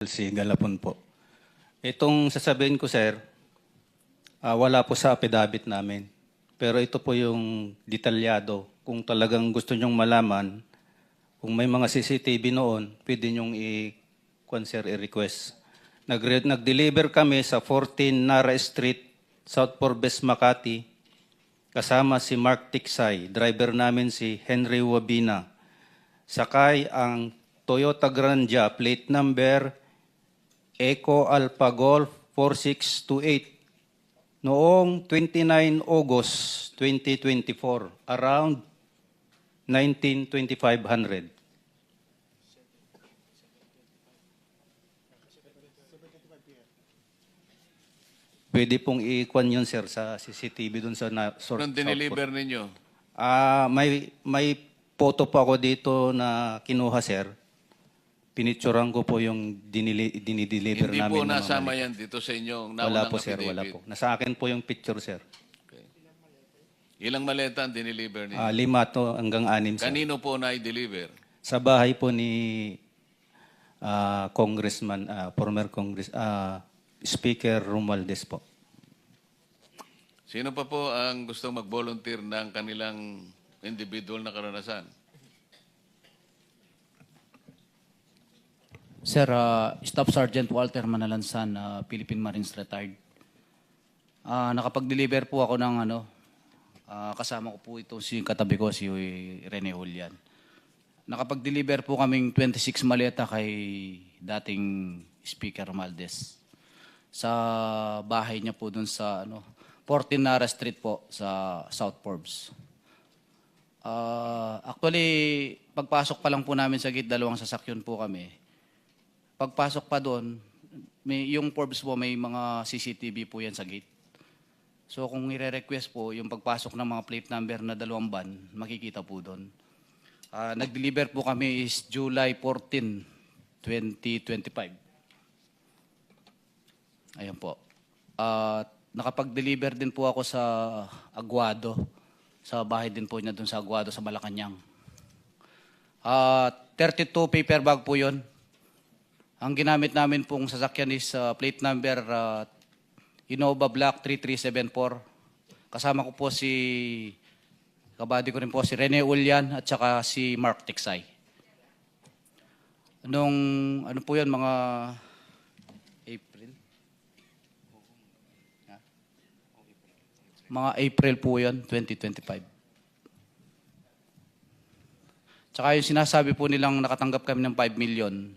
Si Galapon po. Itong sasabihin ko, sir, wala po sa affidavit namin. Pero ito po yung detalyado. Kung talagang gusto nyong malaman, kung may mga CCTV noon, pwede nyong i-request. Nag-deliver kami sa 14 Nara Street, South Forbes, Makati, kasama si Mark Tiksay, driver namin si Henry Wabina. Sakay ang Toyota Grandia, plate number Eco Alpha Golf 4628 noong 29 August 2024, around 19:2500. Pwede pong i-kwan yun, sir, sa CCTV dun sa Anong diniliver ninyo? may photo po ako dito na kinuha, sir. Pinicturean ko po yung dinideliver Hindi namin. po na nasama mamali. yan dito sa inyong Wala naunang po, sir. Wala affidavit. po. Nasa akin po yung picture, sir. Okay. Ilang maleta ang diniliver ninyo? 5 to hanggang 6, sir. Kanino po na i-deliver? Sa bahay po ni Congressman, former Speaker Romualdez po. Sino pa po ang gustong mag-volunteer ng kanilang individual na karanasan? Sir, Staff Sergeant Walter Manalansan, Philippine Marines retired. Nakapag-deliver po ako ng kasama ko po ito si katabi ko, si Rene Julian. Nakapag-deliver po kaming 26 maleta kay dating Speaker Romualdez. Sa bahay niya po dun sa 14 Nara Street po sa South Forbes. Actually, pagpasok pa lang po namin sa gate, 2 sasakyan po kami. Pagpasok pa doon, yung Forbes po may mga CCTV po yan sa gate. So kung i-request po, yung pagpasok ng mga plate number na 2 van, makikita po doon. Nag-deliver po kami is July 14, 2025. Ayan po. Nakapag-deliver din po ako sa Aguado. Sa bahay din po niya doon sa Aguado, sa Malacanang. 32 paper bag po yun. Ang ginamit namin pong sasakyan is plate number Innova Black 3374. Kasama ko po kabady ko rin po si Rene Julian at saka si Mark Tiksay. Ano po yun, mga April? Mga April po yun, 2025. Tsaka yung sinasabi po nilang nakatanggap kami ng 5 million,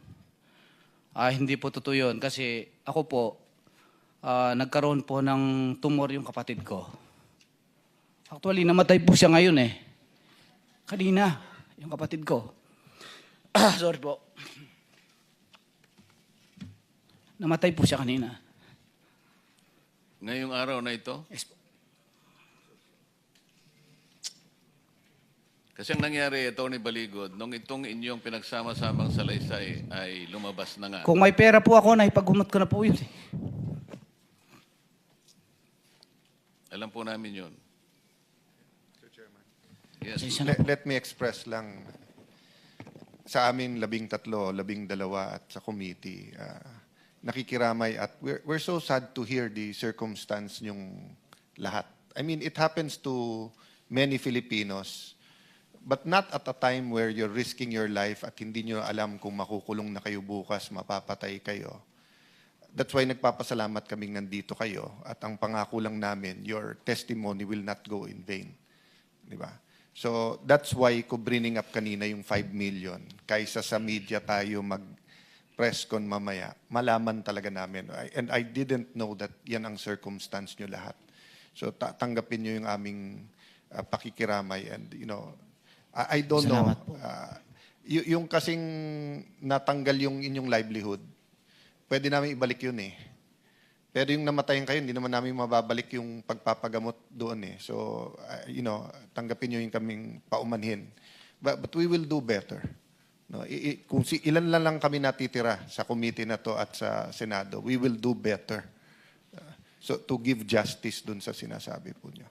hindi po totoo yun kasi ako po, nagkaroon po ng tumor yung kapatid ko. Actually, namatay po siya ngayon eh. Kanina, yung kapatid ko. Sorry po. Namatay po siya kanina. Ngayong araw na ito? Yes po. Kasi ang nangyari, Tony Baligod, nung itong inyong pinagsama-samang salaysay ay lumabas na nga. Kung may pera po ako, naipagumot ko na po yun eh. Alam po namin yun. Yes. Let me express lang sa amin 13, 12 at sa committee. Nakikiramay at we're so sad to hear the circumstance yung lahat. I mean, it happens to many Filipinos, but not at a time where you're risking your life at hindi nyo alam kung makukulong na kayo bukas, mapapatay kayo. That's why nagpapasalamat kaming nandito kayo at ang pangako lang namin, your testimony will not go in vain. Di ba? So that's why ko bringing up kanina yung 5 million. Kaysa sa media tayo mag-press con mamaya, malaman talaga namin. And I didn't know that yan ang circumstance nyo lahat. So tanggapin nyo yung aming pakikiramay and I don't Salamat know. Yung kasing natanggal yung inyong livelihood, pwede namin ibalik yun eh. Pero yung namatayan kayo, hindi naman namin mababalik yung pagpapagamot doon eh. So, tanggapin nyo yung kaming paumanhin. But we will do better. No? Kung ilan lang kami natitira sa committee na to at sa Senado, we will do better. So, to give justice dun sa sinasabi po nyo.